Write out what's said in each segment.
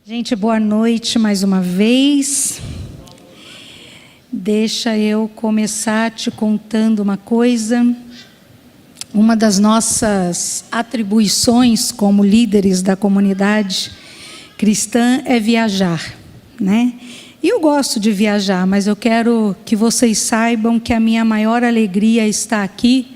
Gente, boa noite mais uma vez. Deixa eu começar te contando uma coisa. Uma das nossas atribuições como líderes da comunidade cristã é viajar, né? E eu gosto de viajar, mas eu quero que vocês saibam que a minha maior alegria está aqui,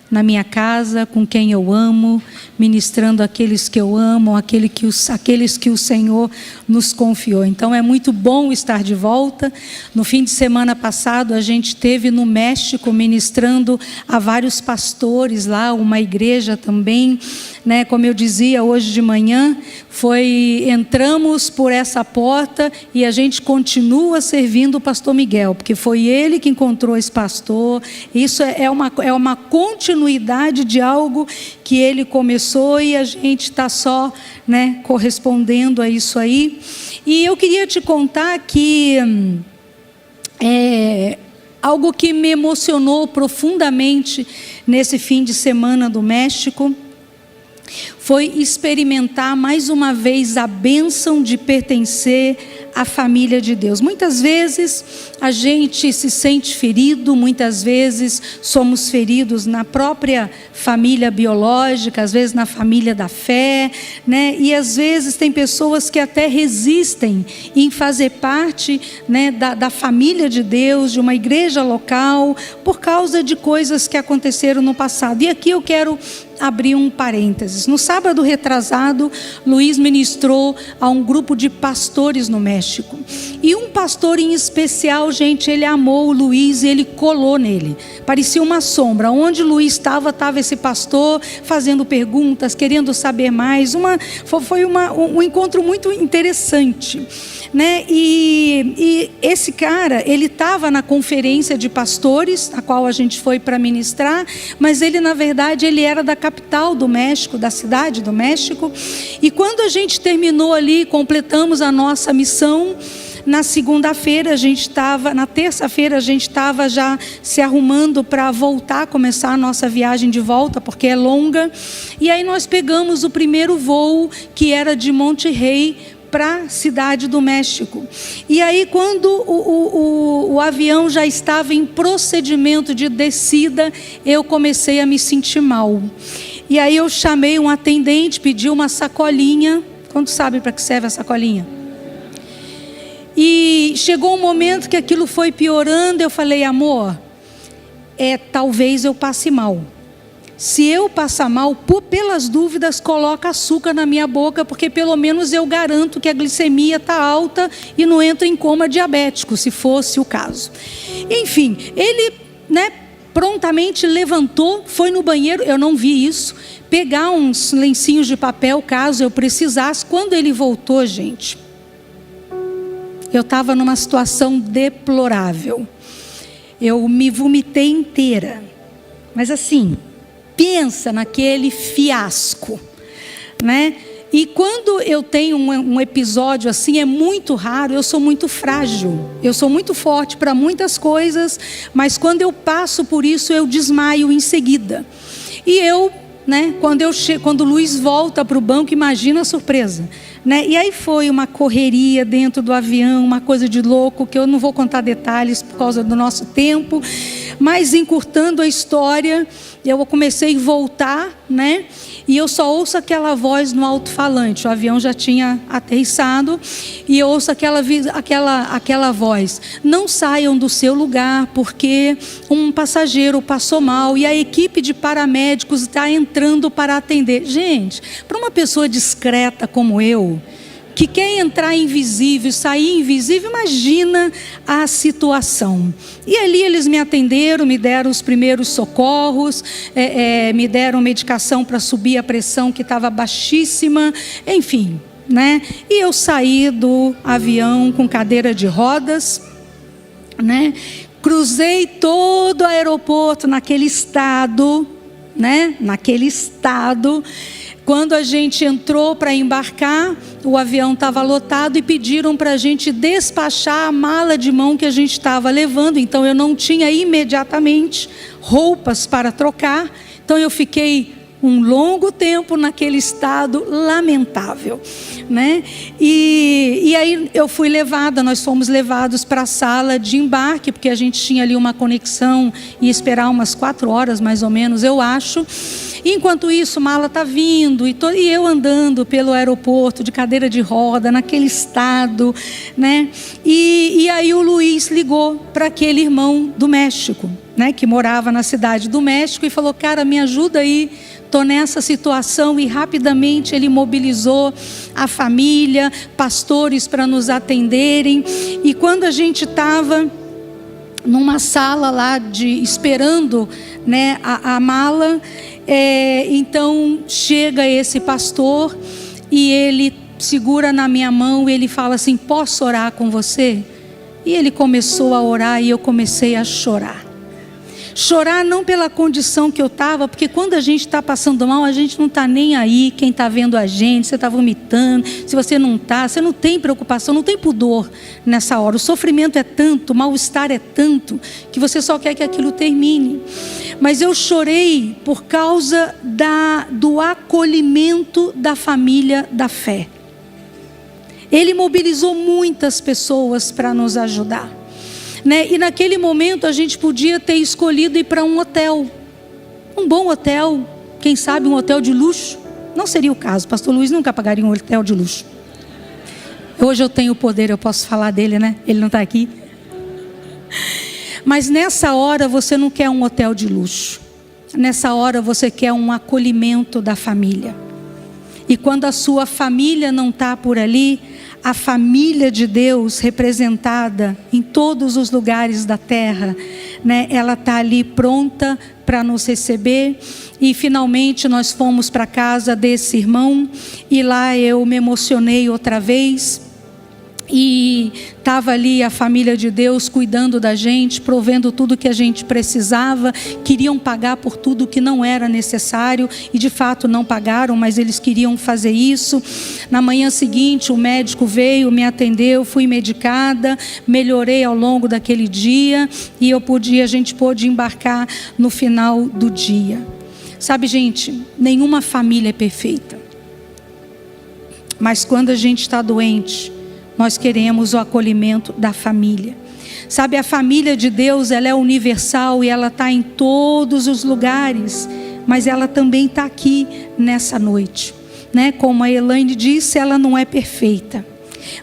na minha casa, com quem eu amo, ministrando aqueles que eu amo, aqueles que o Senhor nos confiou. Então é muito bom estar de volta. No fim de semana passado a gente esteve no México ministrando a vários pastores lá, uma igreja também, né? Como eu dizia hoje de manhã, entramos por essa porta e a gente continua servindo o pastor Miguel, porque foi ele que encontrou esse pastor. Isso é uma continuidade de algo que ele começou e a gente está só, né, correspondendo a isso aí. E eu queria te contar que algo que me emocionou profundamente nesse fim de semana do México foi experimentar mais uma vez a bênção de pertencer à família de Deus. Muitas vezes a gente se sente ferido, muitas vezes somos feridos na própria família biológica, às vezes na família da fé, né? E às vezes tem pessoas que até resistem em fazer parte, né, da família de Deus, de uma igreja local, por causa de coisas que aconteceram no passado. E aqui eu quero abrir um parênteses. No sábado retrasado, Luiz ministrou a um grupo de pastores no México. E um pastor em especial, gente, ele amou o Luiz e ele colou nele. Parecia uma sombra. Onde Luiz estava esse pastor fazendo perguntas, querendo saber mais. Foi um encontro muito interessante, né? E esse cara, ele estava na conferência de pastores, a qual a gente foi para ministrar, mas ele, na verdade, ele era da capital do México, da cidade do México. E quando a gente terminou ali, completamos a nossa missão, na segunda-feira na terça-feira a gente estava já se arrumando para voltar, começar a nossa viagem de volta, porque é longa. E aí nós pegamos o primeiro voo, que era de Monterrey para a cidade do México. E aí quando o avião já estava em procedimento de descida, eu comecei a me sentir mal. E aí eu chamei um atendente, pedi uma sacolinha. Quantos sabem para que serve a sacolinha? E chegou um momento que aquilo foi piorando. Eu falei: amor, talvez eu passe mal. Se eu passar mal, pelas dúvidas, coloca açúcar na minha boca, porque pelo menos eu garanto que a glicemia está alta e não entro em coma diabético, se fosse o caso. Enfim, ele, né, prontamente levantou, foi no banheiro, eu não vi isso, pegar uns lencinhos de papel, caso eu precisasse. Quando ele voltou, gente, eu estava numa situação deplorável. Eu me vomitei inteira, mas assim, pensa naquele fiasco, né? E quando eu tenho um episódio assim, é muito raro. Eu sou muito frágil, eu sou muito forte para muitas coisas, mas quando eu passo por isso, eu desmaio em seguida. E eu, né, quando o Luiz volta para o banco, imagina a surpresa, né? E aí foi uma correria dentro do avião, uma coisa de louco, que eu não vou contar detalhes por causa do nosso tempo, mas encurtando a história, eu comecei a voltar, né? E eu só ouço aquela voz no alto-falante. O avião já tinha aterrissado e eu ouço aquela voz: não saiam do seu lugar porque um passageiro passou mal e a equipe de paramédicos está entrando para atender. Gente, para uma pessoa discreta como eu, que quer entrar invisível, sair invisível, imagina a situação. E ali eles me atenderam, me deram os primeiros socorros, me deram medicação para subir a pressão que estava baixíssima, enfim, né? E eu saí do avião com cadeira de rodas, né? Cruzei todo o aeroporto naquele estado, né? Naquele estado. Quando a gente entrou para embarcar, o avião estava lotado e pediram para a gente despachar a mala de mão que a gente estava levando. Então eu não tinha imediatamente roupas para trocar. Então eu fiquei um longo tempo naquele estado lamentável, né? E aí eu fui levada, nós fomos levados para a sala de embarque, porque a gente tinha ali uma conexão e esperar umas 4 horas mais ou menos, eu acho. Enquanto isso, mala está vindo e eu andando pelo aeroporto de cadeira de roda, naquele estado, né? E aí o Luiz ligou para aquele irmão do México, né? Que morava na cidade do México e falou: cara, me ajuda aí, estou nessa situação. E rapidamente ele mobilizou a família, pastores para nos atenderem. E quando a gente estava numa sala lá esperando, né, a mala, então chega esse pastor e ele segura na minha mão e ele fala assim: posso orar com você? E ele começou a orar e eu comecei a chorar. Chorar não pela condição que eu estava, porque quando a gente está passando mal, a gente não está nem aí, quem está vendo a gente, você está vomitando, se você não está, você não tem preocupação, não tem pudor nessa hora. O sofrimento é tanto, o mal-estar é tanto, que você só quer que aquilo termine. Mas eu chorei por causa do acolhimento da família da fé. Ele mobilizou muitas pessoas para nos ajudar, né? E naquele momento a gente podia ter escolhido ir para um hotel, um bom hotel, quem sabe um hotel de luxo. Não seria o caso, pastor Luiz nunca pagaria um hotel de luxo. Hoje eu tenho o poder, eu posso falar dele, né? Ele não está aqui. Mas nessa hora você não quer um hotel de luxo. Nessa hora você quer um acolhimento da família. E quando a sua família não está por ali, a família de Deus representada em todos os lugares da terra, né? Ela está ali pronta para nos receber. E finalmente nós fomos para a casa desse irmão e lá eu me emocionei outra vez. E estava ali a família de Deus cuidando da gente, provendo tudo que a gente precisava. Queriam pagar por tudo que não era necessário e de fato não pagaram, mas eles queriam fazer isso. Na manhã seguinte o médico veio, me atendeu, fui medicada, melhorei ao longo daquele dia e a gente pôde embarcar no final do dia. Sabe, gente, nenhuma família é perfeita, mas quando a gente está doente, nós queremos o acolhimento da família. Sabe, a família de Deus, ela é universal e ela está em todos os lugares, mas ela também está aqui nessa noite, né? Como a Elaine disse, ela não é perfeita,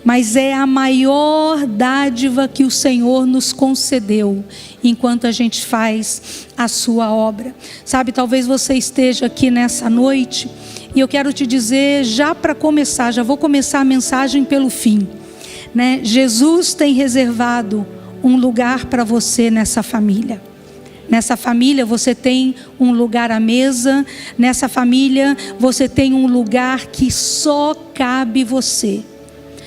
mas é a maior dádiva que o Senhor nos concedeu enquanto a gente faz a sua obra. Sabe, talvez você esteja aqui nessa noite e eu quero te dizer, já para começar, já vou começar a mensagem pelo fim, né? Jesus tem reservado um lugar para você nessa família. Nessa família você tem um lugar à mesa. Nessa família você tem um lugar que só cabe você.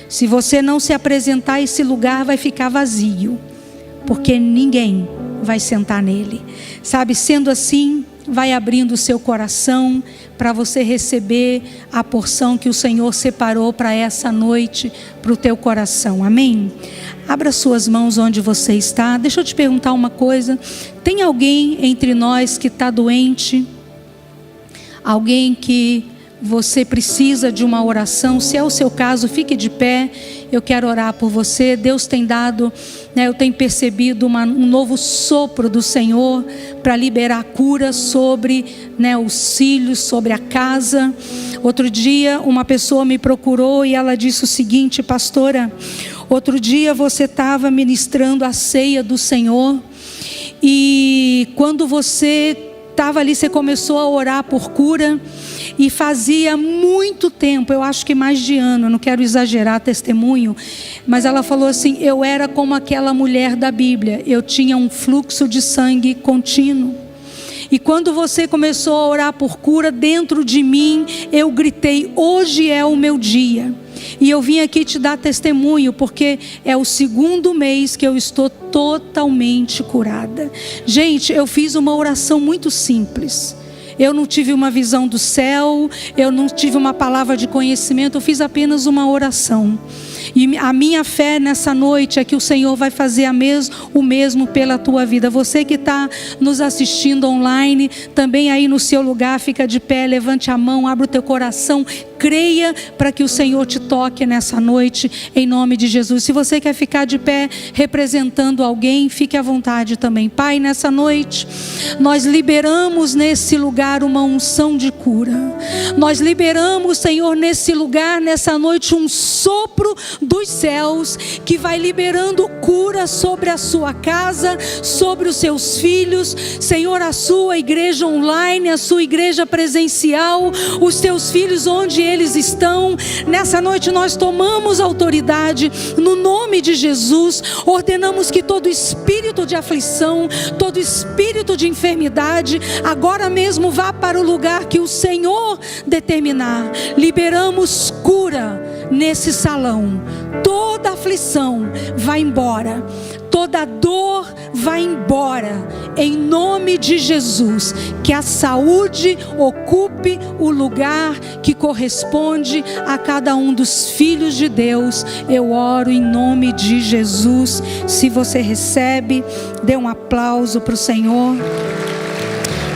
Se você não se apresentar, esse lugar vai ficar vazio, porque ninguém vai sentar nele. Sabe, sendo assim, vai abrindo o seu coração para você receber a porção que o Senhor separou para essa noite, para o teu coração, amém? Abra suas mãos onde você está. Deixa eu te perguntar uma coisa: tem alguém entre nós que está doente? Alguém que você precisa de uma oração? Se é o seu caso, fique de pé, eu quero orar por você. Deus tem dado, né, eu tenho percebido um novo sopro do Senhor para liberar cura sobre, né, os filhos, sobre a casa. Outro dia uma pessoa me procurou e ela disse o seguinte: pastora, outro dia você estava ministrando a ceia do Senhor e quando você estava ali, você começou a orar por cura. E fazia muito tempo, eu acho que mais de ano, eu não quero exagerar testemunho, mas ela falou assim: eu era como aquela mulher da Bíblia, eu tinha um fluxo de sangue contínuo. E quando você começou a orar por cura, dentro de mim eu gritei: hoje é o meu dia. E eu vim aqui te dar testemunho, porque é o 2º mês que eu estou totalmente curada. Gente, eu fiz uma oração muito simples. Eu não tive uma visão do céu, eu não tive uma palavra de conhecimento, eu fiz apenas uma oração. E a minha fé nessa noite é que o Senhor vai fazer o mesmo pela tua vida. Você que está nos assistindo online, também aí no seu lugar, fica de pé, levante a mão, abra o teu coração, creia para que o Senhor te toque nessa noite, em nome de Jesus. Se você quer ficar de pé representando alguém, fique à vontade também. Pai, nessa noite, nós liberamos nesse lugar uma unção de cura. Nós liberamos, Senhor, nesse lugar, nessa noite, um sopro dos céus, que vai liberando cura sobre a sua casa, sobre os seus filhos, Senhor, a sua igreja online, a sua igreja presencial, os teus filhos onde eles estão. Nessa noite nós tomamos autoridade no nome de Jesus, ordenamos que todo espírito de aflição, todo espírito de enfermidade, agora mesmo vá para o lugar que o Senhor determinar. Liberamos cura nesse salão, toda aflição vai embora, toda dor vai embora, em nome de Jesus. Que a saúde ocupe o lugar que corresponde a cada um dos filhos de Deus. Eu oro em nome de Jesus. Se você recebe, dê um aplauso para o Senhor.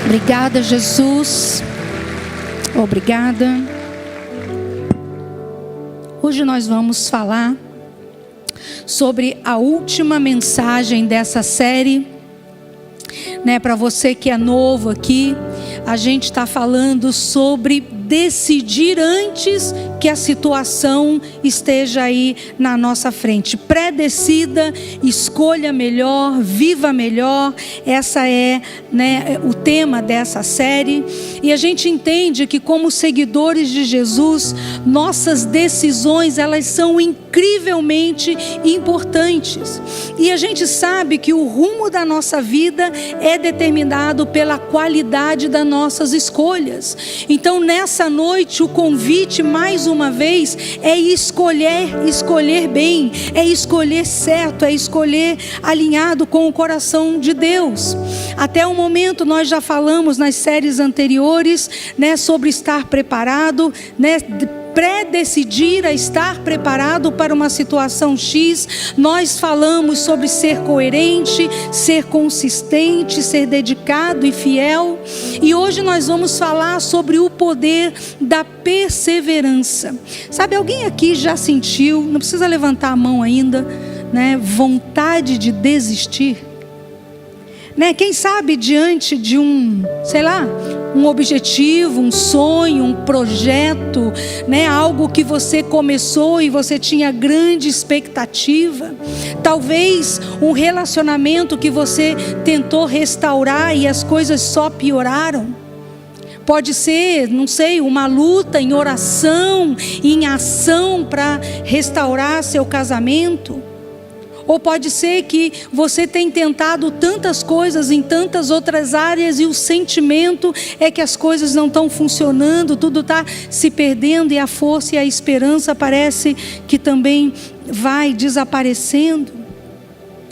Obrigada, Jesus. Obrigada. Hoje nós vamos falar sobre a última mensagem dessa série, né? Para você que é novo aqui, a gente está falando sobre decidir antes que a situação esteja aí na nossa frente. Pré-decida, escolha melhor, viva melhor. Essa é, né, o tema dessa série. E a gente entende que, como seguidores de Jesus, nossas decisões, elas são incrivelmente importantes. E a gente sabe que o rumo da nossa vida é determinado pela qualidade das nossas escolhas. Então, nessa noite, o convite, mais uma vez, é escolher bem, é escolher certo, é escolher alinhado com o coração de Deus. Até o momento nós já falamos nas séries anteriores, né, sobre estar preparado, né, pré-decidir a estar preparado para uma situação X. Nós falamos sobre ser coerente, ser consistente, ser dedicado e fiel. E hoje nós vamos falar sobre o poder da perseverança. Sabe, alguém aqui já sentiu, não precisa levantar a mão ainda, né, vontade de desistir? Né? Quem sabe diante de um objetivo, um sonho, um projeto, né? Algo que você começou e você tinha grande expectativa, talvez um relacionamento que você tentou restaurar e as coisas só pioraram. Pode ser, não sei, uma luta em oração, em ação para restaurar seu casamento. Ou pode ser que você tenha tentado tantas coisas em tantas outras áreas e o sentimento é que as coisas não estão funcionando, tudo está se perdendo e a força e a esperança parece que também vai desaparecendo.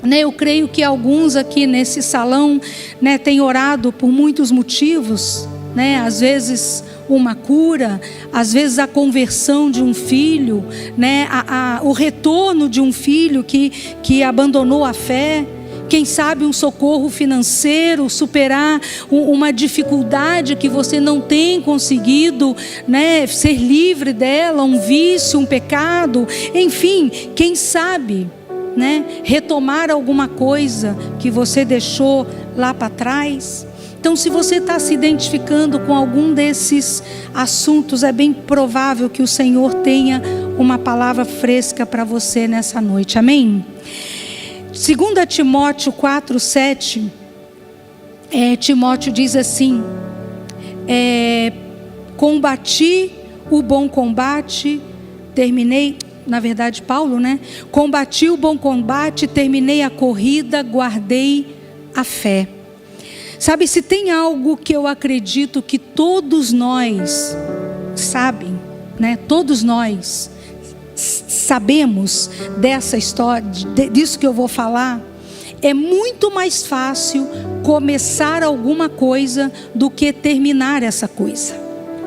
Né, eu creio que alguns aqui nesse salão, né, têm orado por muitos motivos, né, às vezes uma cura, às vezes a conversão de um filho, né, o retorno de um filho que abandonou a fé. Quem sabe um socorro financeiro, superar uma dificuldade que você não tem conseguido, né, ser livre dela, um vício, um pecado, enfim, quem sabe, né, retomar alguma coisa que você deixou lá para trás. Então, se você está se identificando com algum desses assuntos, é bem provável que o Senhor tenha uma palavra fresca para você nessa noite, amém? 2 Timóteo 4:7, Timóteo diz assim: combati o bom combate, terminei, na verdade Paulo, né? Combati o bom combate, terminei a corrida, guardei a fé. Sabe, se tem algo que eu acredito que todos nós sabem, né? Todos nós sabemos dessa história, disso que eu vou falar, é muito mais fácil começar alguma coisa do que terminar essa coisa.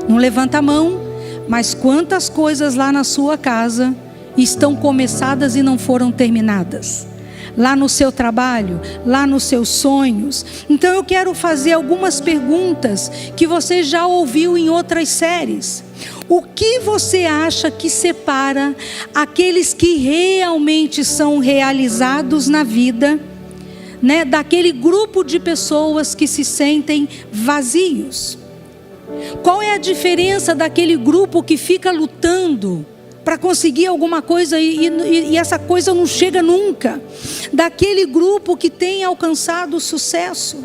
Não levanta a mão, mas quantas coisas lá na sua casa estão começadas e não foram terminadas. Lá no seu trabalho, lá nos seus sonhos. Então eu quero fazer algumas perguntas que você já ouviu em outras séries. O que você acha que separa aqueles que realmente são realizados na vida, né, daquele grupo de pessoas que se sentem vazios? Qual é a diferença daquele grupo que fica lutando para conseguir alguma coisa e essa coisa não chega nunca, daquele grupo que tem alcançado sucesso?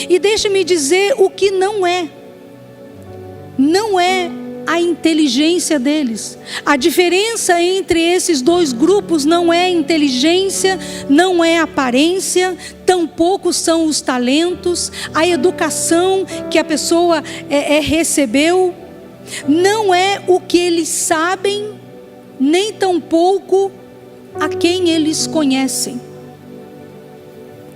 E deixe-me dizer o que não é a inteligência deles. A diferença entre esses dois grupos não é inteligência, não é aparência, tampouco são os talentos, a educação que a pessoa recebeu. Não é o que eles sabem, nem tampouco a quem eles conhecem.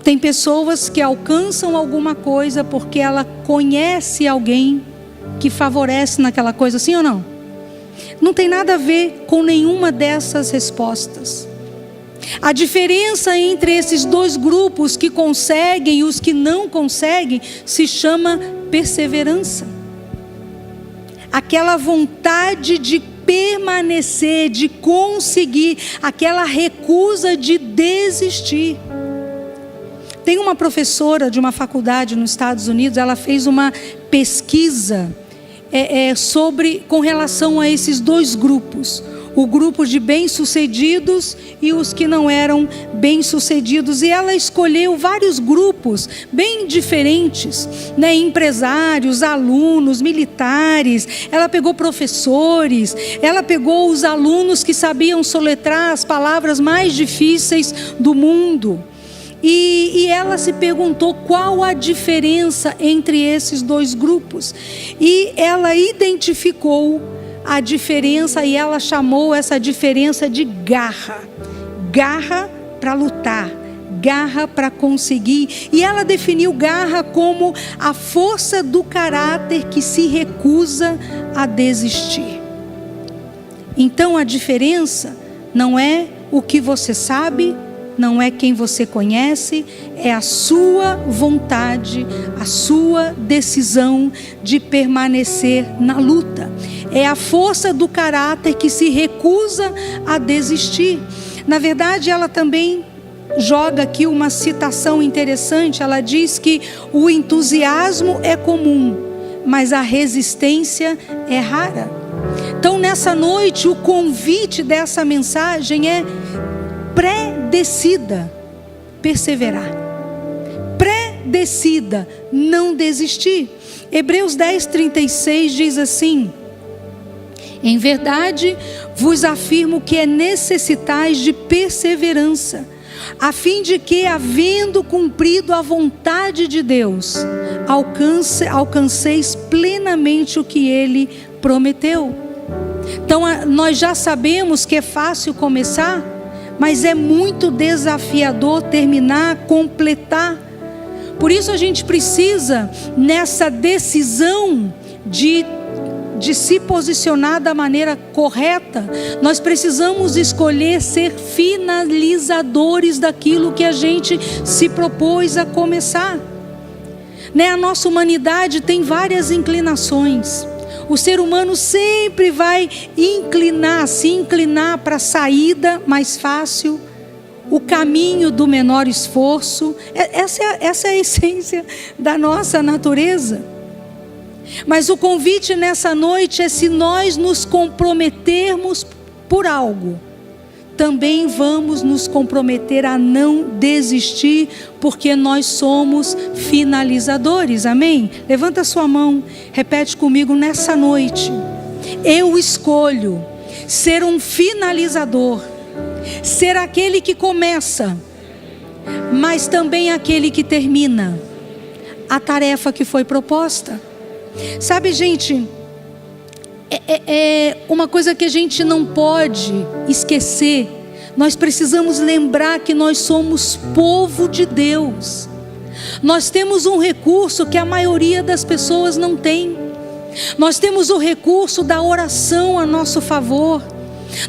Tem pessoas que alcançam alguma coisa porque ela conhece alguém que favorece naquela coisa, sim ou não? Não tem nada a ver com nenhuma dessas respostas. A diferença entre esses dois grupos que conseguem e os que não conseguem se chama perseverança. Aquela vontade de permanecer, de conseguir, aquela recusa de desistir. Tem uma professora de uma faculdade nos Estados Unidos, ela fez uma pesquisa com relação a esses dois grupos. O grupo de bem-sucedidos e os que não eram bem-sucedidos. E ela escolheu vários grupos bem diferentes, né? Empresários, alunos, militares. Ela pegou professores, ela pegou os alunos que sabiam soletrar as palavras mais difíceis do mundo. E ela se perguntou qual a diferença entre esses dois grupos. E ela identificou a diferença e ela chamou essa diferença de garra. Garra para lutar, garra para conseguir. E ela definiu garra como a força do caráter que se recusa a desistir. Então a diferença não é o que você sabe, não é quem você conhece, é a sua vontade, a sua decisão de permanecer na luta. É a força do caráter que se recusa a desistir. Na verdade, ela também joga aqui uma citação interessante. Ela diz que o entusiasmo é comum, mas a resistência é rara. Então, nessa noite, o convite dessa mensagem é: pré-decida perseverar. Pré-decida não desistir. Hebreus 10:36 diz assim: em verdade vos afirmo que é necessitais de perseverança, a fim de que, havendo cumprido a vontade de Deus, alcanceis plenamente o que Ele prometeu. Então nós já sabemos que é fácil começar, mas é muito desafiador terminar, completar. Por isso a gente precisa, nessa decisão de se posicionar da maneira correta, nós precisamos escolher ser finalizadores daquilo que a gente se propôs a começar. A nossa humanidade tem várias inclinações. O ser humano sempre vai se inclinar para a saída mais fácil, o caminho do menor esforço. Essa é a essência da nossa natureza. Mas o convite nessa noite é: se nós nos comprometermos por algo, também vamos nos comprometer a não desistir, porque nós somos finalizadores. Amém? Levanta sua mão, repete comigo nessa noite: eu escolho ser um finalizador, ser aquele que começa, mas também aquele que termina a tarefa que foi proposta. Sabe, gente, é uma coisa que a gente não pode esquecer. Nós precisamos lembrar que nós somos povo de Deus. Nós temos um recurso que a maioria das pessoas não tem. Nós temos o recurso da oração a nosso favor.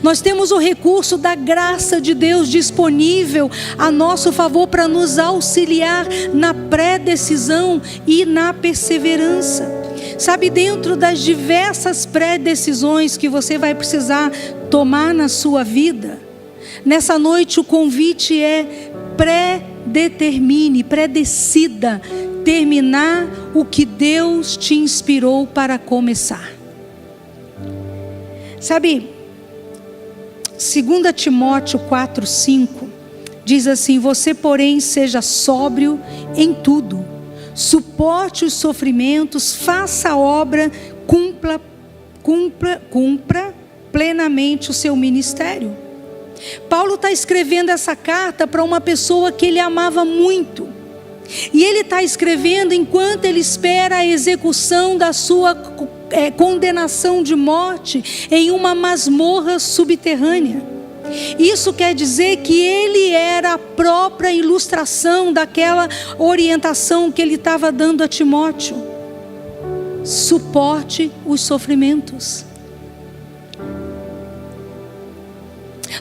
Nós temos o recurso da graça de Deus disponível a nosso favor para nos auxiliar na pré-decisão e na perseverança. Sabe, dentro das diversas pré-decisões que você vai precisar tomar na sua vida, nessa noite o convite é: pré-determine, pré-decida terminar o que Deus te inspirou para começar. Sabe, 2 Timóteo 4:5 diz assim: você, porém, seja sóbrio em tudo, suporte os sofrimentos, faça a obra, cumpra plenamente o seu ministério. Paulo está escrevendo essa carta para uma pessoa que ele amava muito. E ele está escrevendo enquanto ele espera a execução da sua condenação de morte em uma masmorra subterrânea. Isso quer dizer que ele era a própria ilustração daquela orientação que ele estava dando a Timóteo. Suporte os sofrimentos.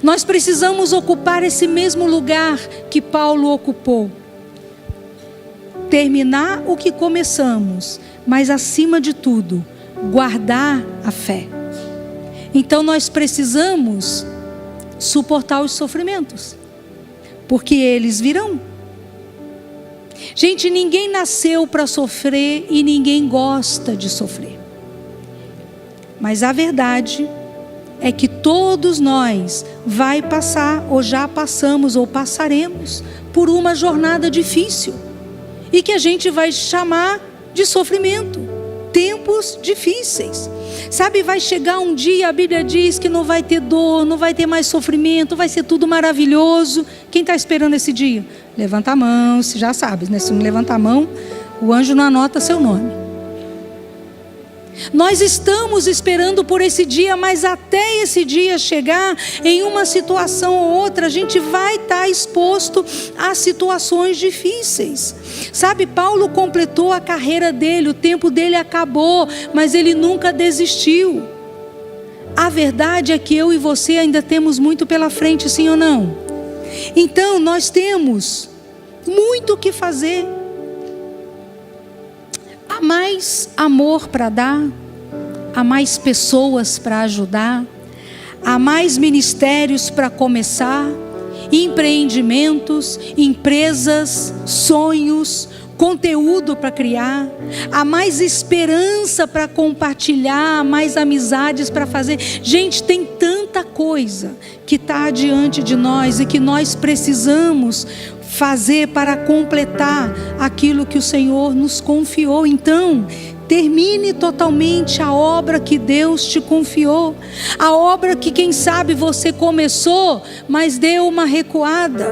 Nós precisamos ocupar esse mesmo lugar que Paulo ocupou. Terminar o que começamos, mas acima de tudo, guardar a fé. Então nós precisamos suportar os sofrimentos, porque eles virão. Gente, ninguém nasceu para sofrer e ninguém gosta de sofrer. Mas a verdade é que todos nós vai passar, ou já passamos, ou passaremos por uma jornada difícil, e que a gente vai chamar de sofrimento, tempos difíceis. Sabe, vai chegar um dia, a Bíblia diz que não vai ter dor, não vai ter mais sofrimento, vai ser tudo maravilhoso. Quem está esperando esse dia? Levanta a mão, você já sabe, né? Se não levantar a mão, o anjo não anota seu nome. Nós estamos esperando por esse dia, mas até esse dia chegar, em uma situação ou outra, a gente vai estar exposto a situações difíceis. Sabe, Paulo completou a carreira dele, o tempo dele acabou, mas ele nunca desistiu. A verdade é que eu e você ainda temos muito pela frente, sim ou não? Então nós temos muito o que fazer. Há mais amor para dar, há mais pessoas para ajudar, há mais ministérios para começar, empreendimentos, empresas, sonhos, conteúdo para criar, há mais esperança para compartilhar, há mais amizades para fazer. Gente, tem tanta coisa que está diante de nós e que nós precisamos fazer para completar aquilo que o Senhor nos confiou. Então, termine totalmente a obra que Deus te confiou, a obra que quem sabe você começou, mas deu uma recuada.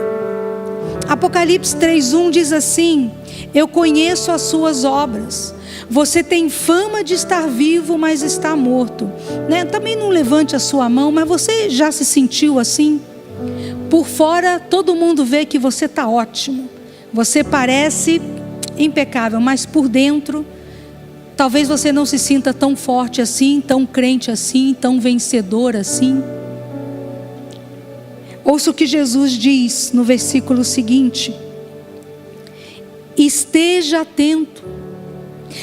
Apocalipse 3:1 diz assim: eu conheço as suas obras, você tem fama de estar vivo, mas está morto, né? Também não levante a sua mão, mas você já se sentiu assim? Por fora todo mundo vê que você está ótimo, você parece impecável, mas por dentro talvez você não se sinta tão forte assim, tão crente assim, tão vencedor assim. Ouça o que Jesus diz no versículo seguinte: esteja atento,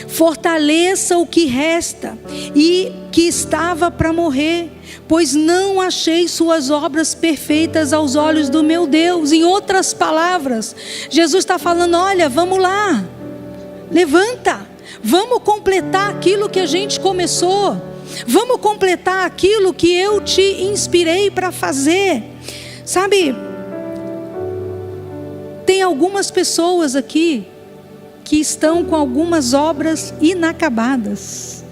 fortaleça o que resta e que estava para morrer, pois não achei suas obras perfeitas aos olhos do meu Deus. Em outras palavras, Jesus está falando: olha, vamos lá, levanta, vamos completar aquilo que a gente começou, vamos completar aquilo que eu te inspirei para fazer. Sabe, tem algumas pessoas aqui que estão com algumas obras inacabadas.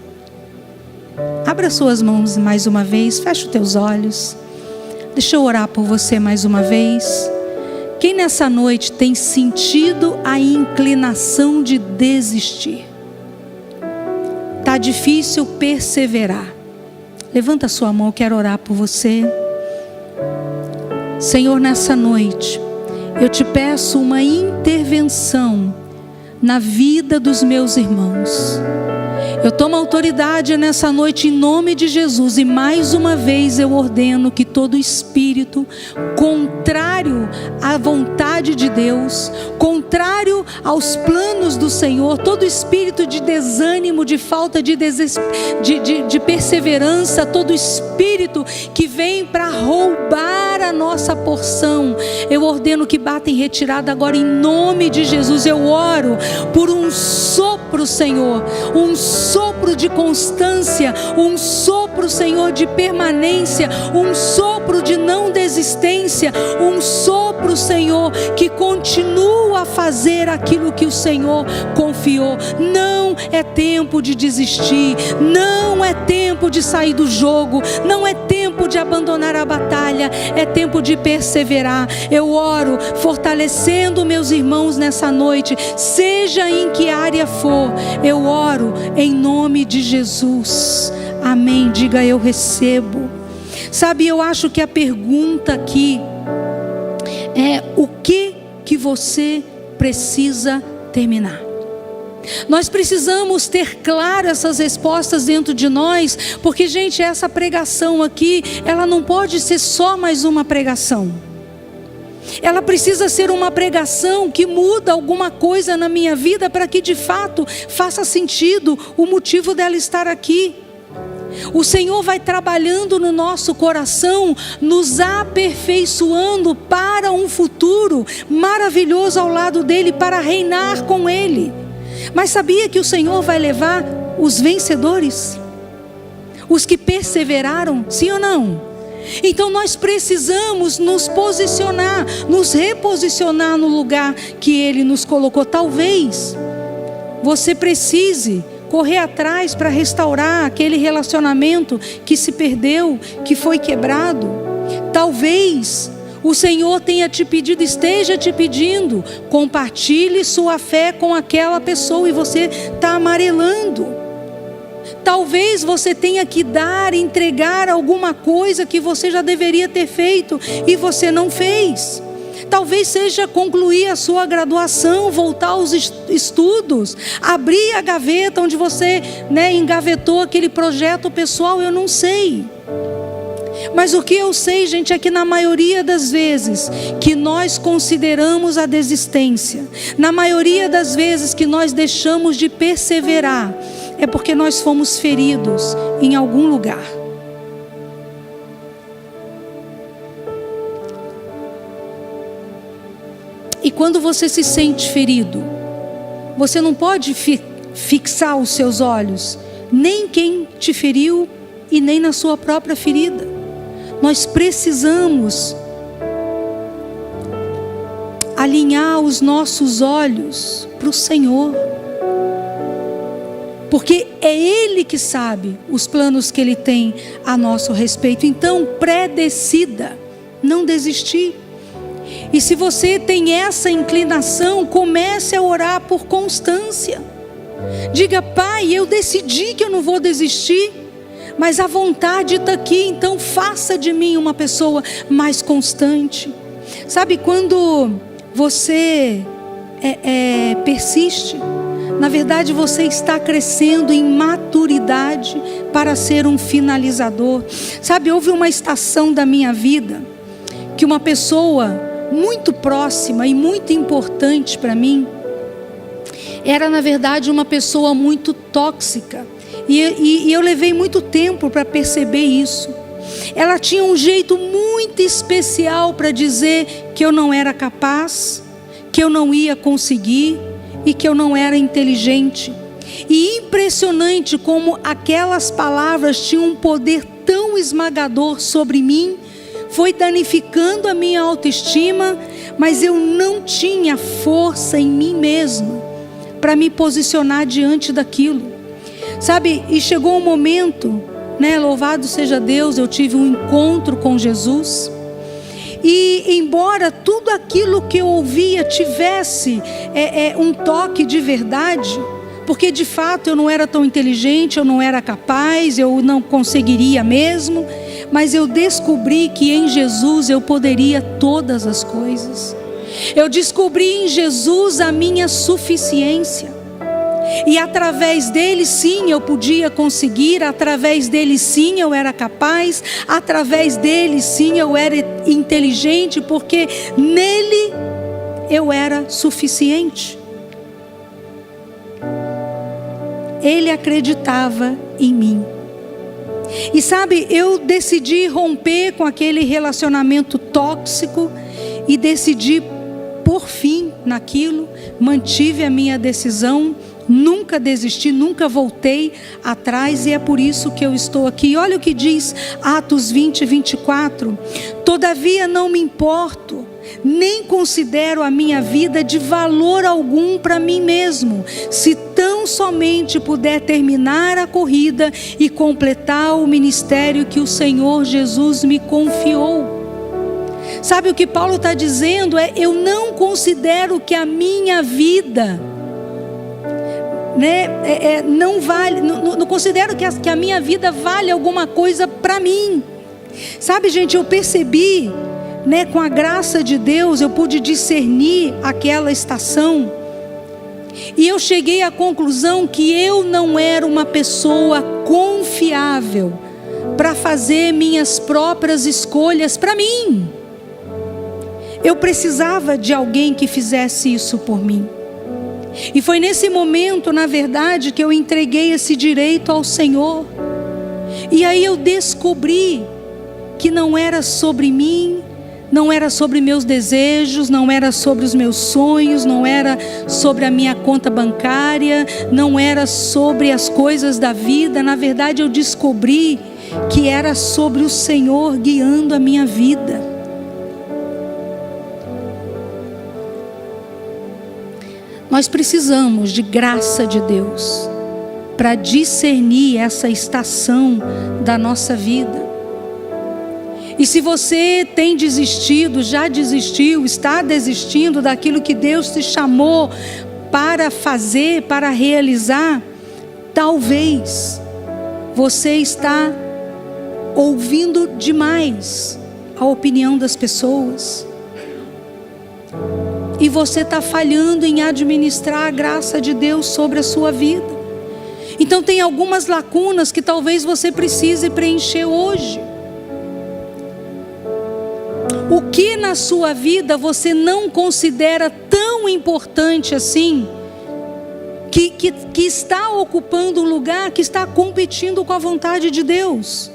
Abra suas mãos mais uma vez, fecha os teus olhos, deixa eu orar por você mais uma vez. Quem nessa noite tem sentido a inclinação de desistir? Está difícil perseverar? Levanta a sua mão, eu quero orar por você. Senhor, nessa noite eu te peço uma intervenção na vida dos meus irmãos. Eu tomo autoridade nessa noite em nome de Jesus, e mais uma vez eu ordeno que todo espírito contrário à vontade de Deus, contrário aos planos do Senhor, todo espírito de desânimo, de falta de perseverança, todo espírito que vem para roubar a nossa porção, eu ordeno que bata em retirada agora em nome de Jesus. Eu oro por um sopro, Senhor, um sopro de constância, um sopro, Senhor, de permanência, um sopro de não desistência, um sopro, Senhor, que continua a fazer aquilo que o Senhor confiou. Não é tempo de desistir, não é tempo de sair do jogo, não é tempo de abandonar a batalha, é tempo de perseverar. Eu oro fortalecendo meus irmãos nessa noite, seja em que área for, eu oro em nome de Jesus, amém. Diga: eu recebo. Sabe, eu acho que a pergunta aqui é: o que você precisa terminar? Nós precisamos ter claro essas respostas dentro de nós, porque, gente, essa pregação aqui, ela não pode ser só mais uma pregação. Ela precisa ser uma pregação que muda alguma coisa na minha vida, para que de fato faça sentido o motivo dela estar aqui. O Senhor vai trabalhando no nosso coração, nos aperfeiçoando para um futuro maravilhoso ao lado dele, para reinar com ele. Mas sabia que o Senhor vai levar os vencedores? Os que perseveraram, sim ou não? Então nós precisamos nos posicionar, nos reposicionar no lugar que Ele nos colocou. Talvez você precise correr atrás para restaurar aquele relacionamento que se perdeu, que foi quebrado. Talvez o Senhor tenha te pedido, esteja te pedindo, compartilhe sua fé com aquela pessoa, e você está amarelando. Talvez você tenha que entregar alguma coisa que você já deveria ter feito e você não fez. Talvez seja concluir a sua graduação, voltar aos estudos, abrir a gaveta onde você engavetou aquele projeto pessoal, eu não sei. Mas o que eu sei, gente, é que na maioria das vezes que nós consideramos a desistência, na maioria das vezes que nós deixamos de perseverar, é porque nós fomos feridos em algum lugar. E quando você se sente ferido, você não pode fixar os seus olhos nem quem te feriu e nem na sua própria ferida. Nós precisamos alinhar os nossos olhos para o Senhor, porque é Ele que sabe os planos que Ele tem a nosso respeito. Então, pré-decida não desistir. E se você tem essa inclinação, comece a orar por constância. Diga: Pai, eu decidi que eu não vou desistir, mas a vontade está aqui, então faça de mim uma pessoa mais constante. Sabe, quando você persiste, na verdade você está crescendo em maturidade para ser um finalizador. Sabe, houve uma estação da minha vida que uma pessoa muito próxima e muito importante para mim era, na verdade, uma pessoa muito tóxica. E eu levei muito tempo para perceber isso. Ela tinha um jeito muito especial para dizer que eu não era capaz, que eu não ia conseguir e que eu não era inteligente. E impressionante como aquelas palavras tinham um poder tão esmagador sobre mim. Foi danificando a minha autoestima, mas eu não tinha força em mim mesmo para me posicionar diante daquilo. Sabe, e chegou um momento, louvado seja Deus, eu tive um encontro com Jesus. E embora tudo aquilo que eu ouvia tivesse um toque de verdade, porque de fato eu não era tão inteligente, eu não era capaz, eu não conseguiria mesmo, mas eu descobri que em Jesus eu poderia todas as coisas. Eu descobri em Jesus a minha suficiência. E através dele sim eu podia conseguir, através dele sim eu era capaz, através dele sim eu era inteligente, porque nele eu era suficiente. Ele acreditava em mim. E sabe, eu decidi romper com aquele relacionamento tóxico e decidi por fim naquilo, mantive a minha decisão, nunca desisti, nunca voltei atrás, e é por isso que eu estou aqui. Olha o que diz Atos 20, 24. Todavia não me importo, nem considero a minha vida de valor algum para mim mesmo, se tão somente puder terminar a corrida e completar o ministério que o Senhor Jesus me confiou. Sabe o que Paulo está dizendo? Eu não considero que a minha vida, não vale, não considero que a minha vida vale alguma coisa para mim. Sabe, gente, eu percebi, com a graça de Deus, eu pude discernir aquela estação, e eu cheguei à conclusão que eu não era uma pessoa confiável para fazer minhas próprias escolhas para mim. Eu precisava de alguém que fizesse isso por mim. E foi nesse momento, na verdade, que eu entreguei esse direito ao Senhor. E aí eu descobri que não era sobre mim, não era sobre meus desejos, não era sobre os meus sonhos, não era sobre a minha conta bancária, não era sobre as coisas da vida. Na verdade, eu descobri que era sobre o Senhor guiando a minha vida. Nós precisamos de graça de Deus para discernir essa estação da nossa vida. E se você tem desistido, já desistiu, está desistindo daquilo que Deus te chamou para fazer, para realizar, talvez você está ouvindo demais a opinião das pessoas. E você está falhando em administrar a graça de Deus sobre a sua vida. Então tem algumas lacunas que talvez você precise preencher hoje. O que na sua vida você não considera tão importante assim, que está ocupando um lugar, que está competindo com a vontade de Deus?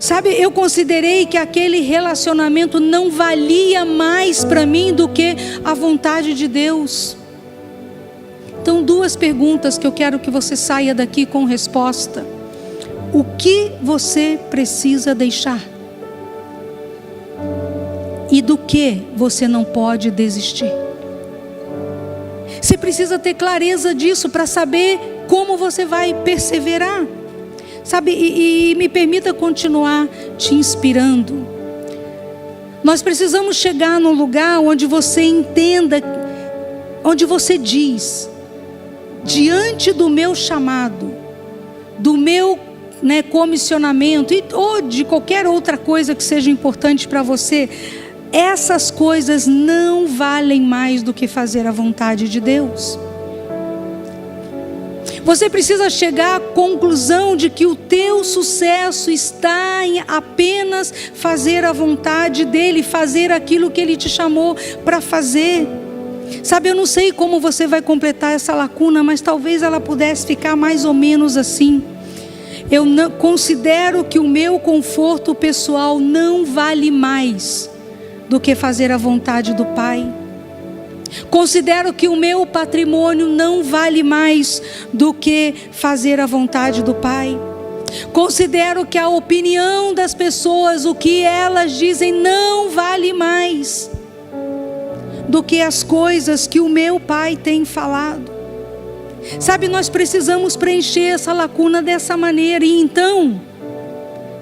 Sabe, eu considerei que aquele relacionamento não valia mais para mim do que a vontade de Deus. Então, duas perguntas que eu quero que você saia daqui com resposta. O que você precisa deixar? E do que você não pode desistir? Você precisa ter clareza disso para saber como você vai perseverar. Sabe, e me permita continuar te inspirando. Nós precisamos chegar num lugar onde você entenda, onde você diz: diante do meu chamado, do meu comissionamento, ou de qualquer outra coisa que seja importante para você, essas coisas não valem mais do que fazer a vontade de Deus. Você precisa chegar à conclusão de que o teu sucesso está em apenas fazer a vontade dEle, fazer aquilo que Ele te chamou para fazer. Sabe, eu não sei como você vai completar essa lacuna, mas talvez ela pudesse ficar mais ou menos assim: eu não considero que o meu conforto pessoal não vale mais do que fazer a vontade do Pai. Considero que o meu patrimônio não vale mais do que fazer a vontade do Pai. Considero que a opinião das pessoas, o que elas dizem, não vale mais do que as coisas que o meu Pai tem falado. Sabe, nós precisamos preencher essa lacuna dessa maneira. E então,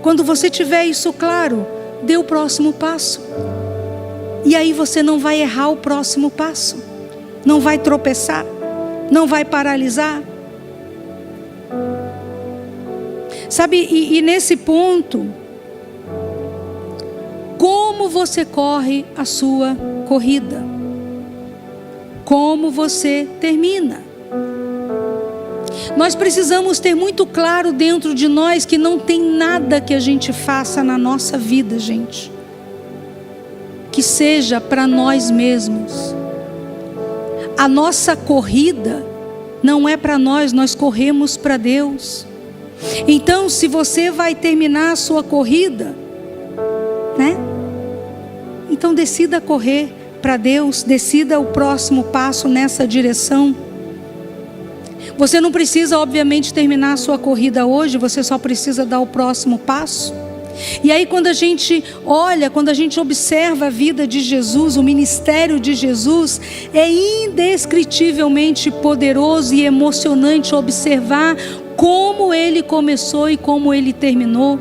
quando você tiver isso claro, dê o próximo passo. E aí você não vai errar o próximo passo, não vai tropeçar, não vai paralisar. Sabe, e nesse ponto, como você corre a sua corrida? Como você termina? Nós precisamos ter muito claro dentro de nós que não tem nada que a gente faça na nossa vida, gente, que seja para nós mesmos. A nossa corrida não é para nós, nós corremos para Deus. Então, se você vai terminar a sua corrida, né? Então decida correr para Deus, decida o próximo passo nessa direção. Você não precisa, obviamente, terminar a sua corrida hoje, você só precisa dar o próximo passo. E aí, quando a gente olha, quando a gente observa a vida de Jesus, o ministério de Jesus, é indescritivelmente poderoso e emocionante observar como ele começou e como ele terminou.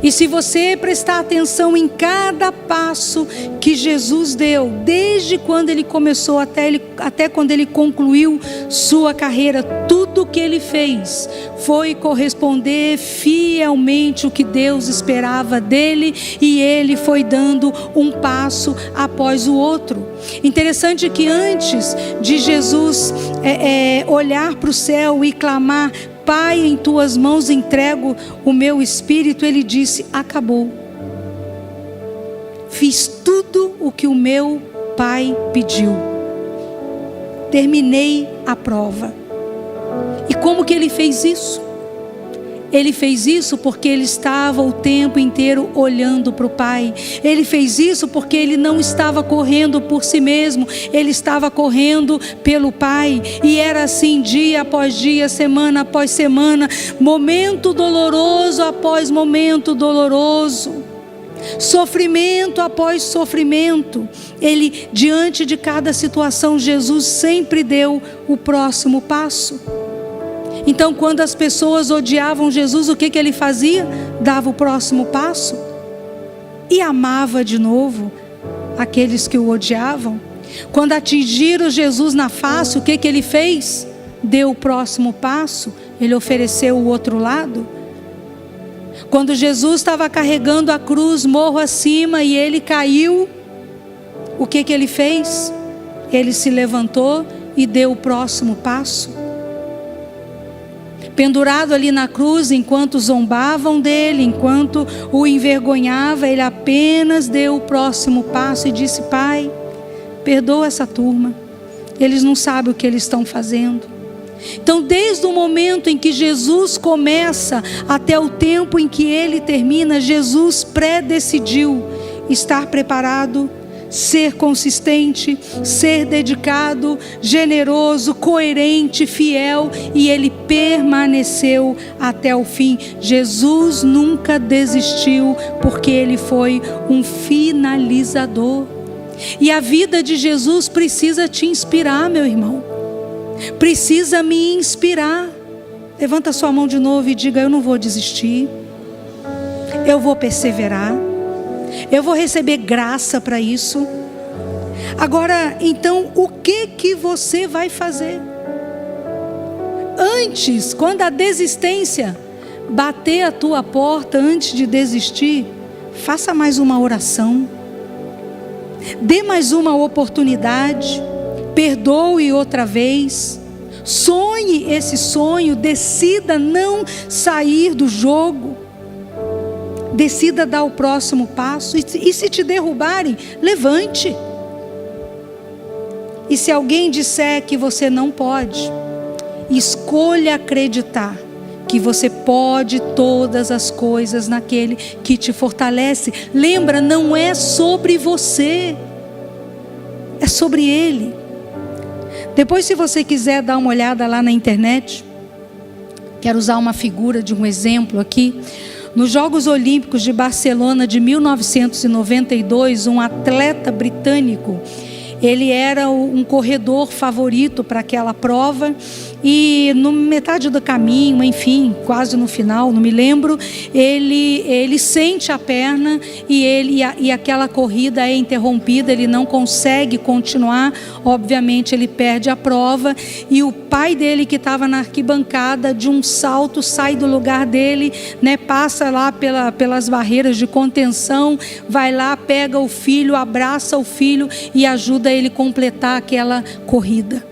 E se você prestar atenção em cada passo que Jesus deu, desde quando ele começou até quando ele concluiu sua carreira, tudo que ele fez foi corresponder fielmente o que Deus esperava dele, e ele foi dando um passo após o outro. Interessante que antes de Jesus olhar para o céu e clamar: Pai, em tuas mãos entrego o meu espírito, ele disse: acabou. Fiz tudo o que o meu Pai pediu. Terminei a prova. E como que ele fez isso? Ele fez isso porque ele estava o tempo inteiro olhando para o Pai. Ele fez isso porque ele não estava correndo por si mesmo, ele estava correndo pelo Pai. E era assim dia após dia, semana após semana, momento doloroso após momento doloroso, sofrimento após sofrimento. Ele, diante de cada situação, Jesus sempre deu o próximo passo. Então, quando as pessoas odiavam Jesus, o que ele fazia? Dava o próximo passo e amava de novo aqueles que o odiavam. Quando atingiram Jesus na face, o que ele fez? Deu o próximo passo, ele ofereceu o outro lado. Quando Jesus estava carregando a cruz morro acima e ele caiu, o que ele fez? Ele se levantou e deu o próximo passo. Pendurado ali na cruz, enquanto zombavam dele, enquanto o envergonhava, ele apenas deu o próximo passo e disse: Pai, perdoa essa turma, eles não sabem o que eles estão fazendo. Então, desde o momento em que Jesus começa até o tempo em que ele termina, Jesus pré-decidiu estar preparado, ser consistente, ser dedicado, generoso, coerente, fiel, e ele permaneceu até o fim. Jesus nunca desistiu, porque ele foi um finalizador. E a vida de Jesus precisa te inspirar, meu irmão. Precisa me inspirar. Levanta sua mão de novo e diga: eu não vou desistir, eu vou perseverar, eu vou receber graça para isso. Agora, então, o que você vai fazer? Antes, quando a desistência bater a tua porta, antes de desistir, faça mais uma oração, dê mais uma oportunidade, perdoe outra vez, sonhe esse sonho, decida não sair do jogo, decida dar o próximo passo, e se te derrubarem, levante. E se alguém disser que você não pode, escolha acreditar que você pode todas as coisas naquele que te fortalece. Lembra, não é sobre você, é sobre Ele. Depois, se você quiser dar uma olhada lá na internet, quero usar uma figura de um exemplo aqui. Nos Jogos Olímpicos de Barcelona de 1992, um atleta britânico, ele era um corredor favorito para aquela prova, e no metade do caminho, enfim, quase no final, não me lembro, ele sente a perna e aquela corrida é interrompida, ele não consegue continuar, obviamente ele perde a prova, e o pai dele, que estava na arquibancada, de um salto sai do lugar dele, né, passa lá pelas barreiras de contenção, vai lá, pega o filho, abraça o filho e ajuda ele completar aquela corrida.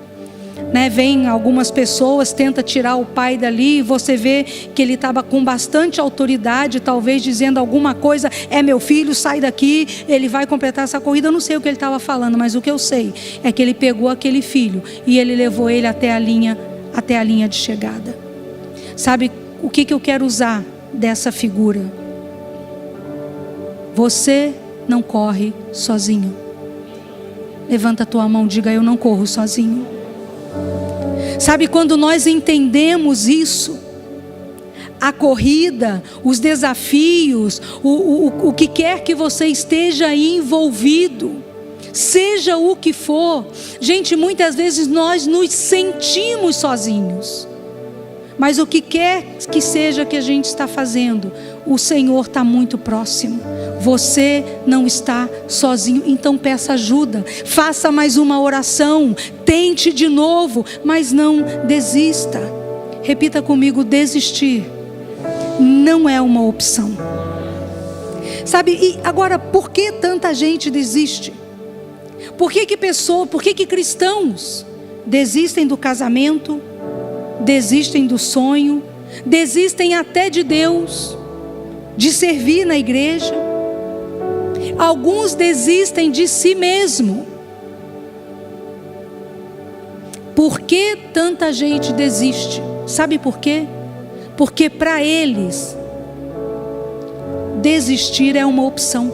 Vem algumas pessoas, tenta tirar o pai dali, e você vê que ele estava com bastante autoridade, talvez dizendo alguma coisa: é meu filho, sai daqui, ele vai completar essa corrida. Eu não sei o que ele estava falando, mas o que eu sei é que ele pegou aquele filho e ele levou ele até a linha de chegada. Sabe o que eu quero usar dessa figura? Você não corre sozinho. Levanta a tua mão, diga: eu não corro sozinho. Sabe, quando nós entendemos isso, a corrida, os desafios, o que quer que você esteja envolvido, seja o que for, gente, muitas vezes nós nos sentimos sozinhos, mas o que quer que seja que a gente está fazendo, o Senhor está muito próximo. Você não está sozinho, então peça ajuda, faça mais uma oração, tente de novo, mas não desista. Repita comigo: desistir não é uma opção. Sabe, e agora, por que tanta gente desiste? Por que cristãos desistem do casamento, desistem do sonho, desistem até de Deus, de servir na igreja? Alguns desistem de si mesmo. Por que tanta gente desiste? Sabe por quê? Porque para eles desistir é uma opção.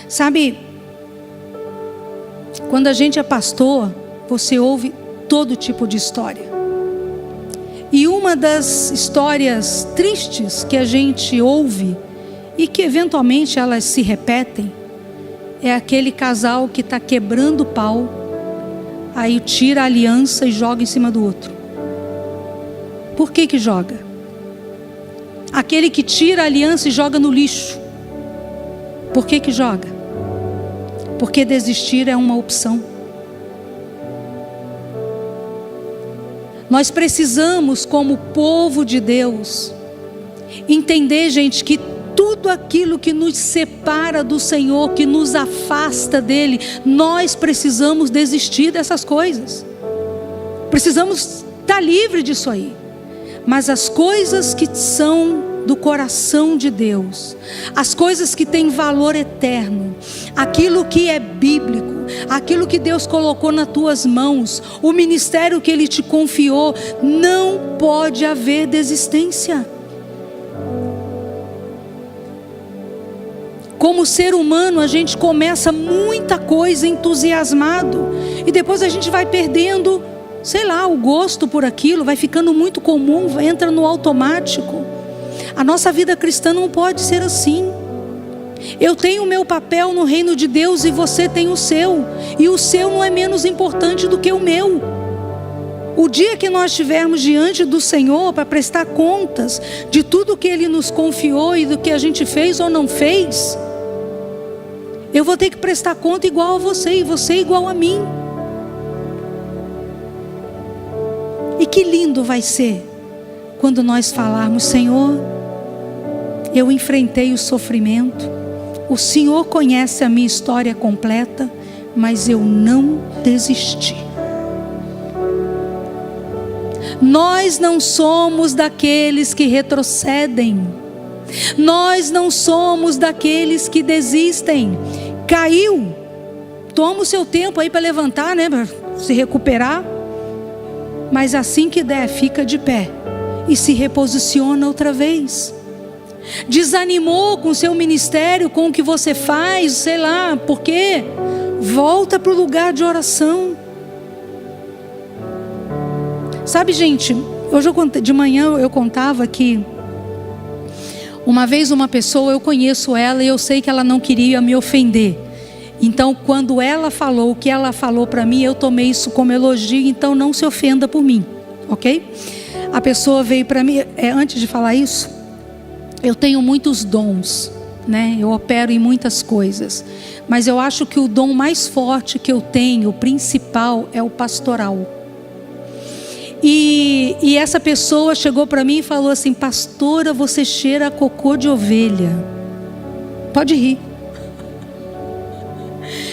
Sabe, quando a gente é pastor, você ouve todo tipo de história. E uma das histórias tristes que a gente ouve, e que eventualmente elas se repetem, é aquele casal que está quebrando o pau, aí tira a aliança e joga em cima do outro. Por que joga? Aquele que tira a aliança e joga no lixo, por que joga? Porque desistir é uma opção. Nós precisamos, como povo de Deus, entender, gente, que tudo aquilo que nos separa do Senhor, que nos afasta dele, nós precisamos desistir dessas coisas. Precisamos estar livre disso aí. Mas as coisas que são do coração de Deus, as coisas que têm valor eterno, aquilo que é bíblico, aquilo que Deus colocou nas tuas mãos, o ministério que Ele te confiou, não pode haver desistência. Como ser humano, a gente começa muita coisa entusiasmado e depois a gente vai perdendo, sei lá, o gosto por aquilo, vai ficando muito comum, entra no automático. A nossa vida cristã não pode ser assim. Eu tenho o meu papel no reino de Deus e você tem o seu, e o seu não é menos importante do que o meu. O dia que nós estivermos diante do Senhor para prestar contas de tudo que Ele nos confiou e do que a gente fez ou não fez, eu vou ter que prestar conta igual a você e você igual a mim. E que lindo vai ser quando nós falarmos: Senhor, eu enfrentei o sofrimento, o Senhor conhece a minha história completa, mas eu não desisti. Nós não somos daqueles que retrocedem. Nós não somos daqueles que desistem. Caiu, toma o seu tempo aí para levantar, para se recuperar. Mas assim que der, fica de pé e se reposiciona outra vez. Desanimou com o seu ministério, com o que você faz, sei lá, por quê? Volta para o lugar de oração. Sabe, gente, hoje de manhã eu contava que uma vez uma pessoa, eu conheço ela e eu sei que ela não queria me ofender. Então, quando ela falou o que ela falou para mim, eu tomei isso como elogio, então não se ofenda por mim, ok? A pessoa veio para mim, antes de falar isso, eu tenho muitos dons, eu opero em muitas coisas, mas eu acho que o dom mais forte que eu tenho, o principal, é o pastoral. E essa pessoa chegou para mim e falou assim: pastora, você cheira a cocô de ovelha. Pode rir.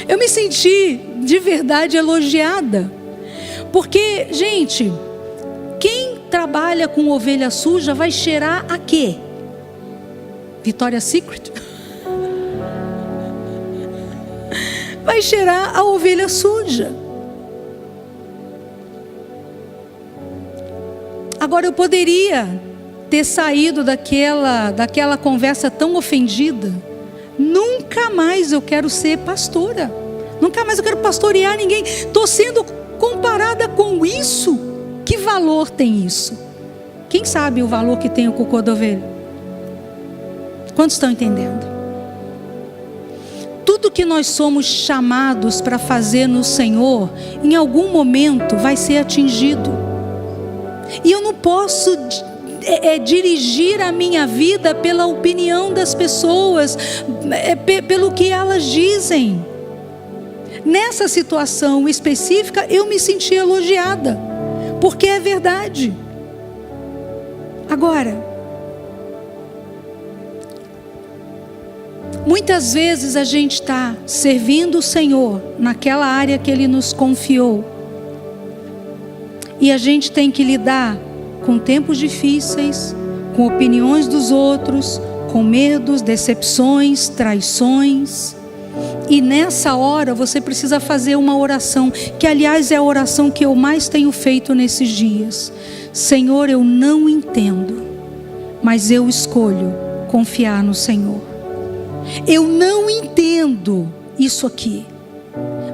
Eu me senti de verdade elogiada. Porque, gente, quem trabalha com ovelha suja vai cheirar a quê? Victoria's Secret? Vai cheirar a ovelha suja. Agora, eu poderia ter saído daquela conversa tão ofendida. Nunca mais eu quero ser pastora. Nunca mais eu quero pastorear ninguém. Estou sendo comparada com isso. Que valor tem isso? Quem sabe o valor que tem o cocô da ovelha? Quantos estão entendendo? Tudo que nós somos chamados para fazer no Senhor, em algum momento vai ser atingido. E eu não posso dirigir a minha vida pela opinião das pessoas, pelo que elas dizem. Nessa situação específica, eu me senti elogiada, porque é verdade. Agora, muitas vezes a gente está servindo o Senhor naquela área que Ele nos confiou, e a gente tem que lidar com tempos difíceis, com opiniões dos outros, com medos, decepções, traições. E nessa hora você precisa fazer uma oração, que aliás é a oração que eu mais tenho feito nesses dias. Senhor, eu não entendo, mas eu escolho confiar no Senhor. Eu não entendo isso aqui,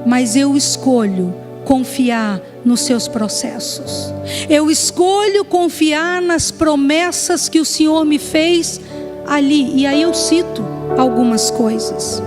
mas eu escolho confiar nos seus processos. Eu escolho confiar nas promessas que o Senhor me fez ali. E aí eu cito algumas coisas.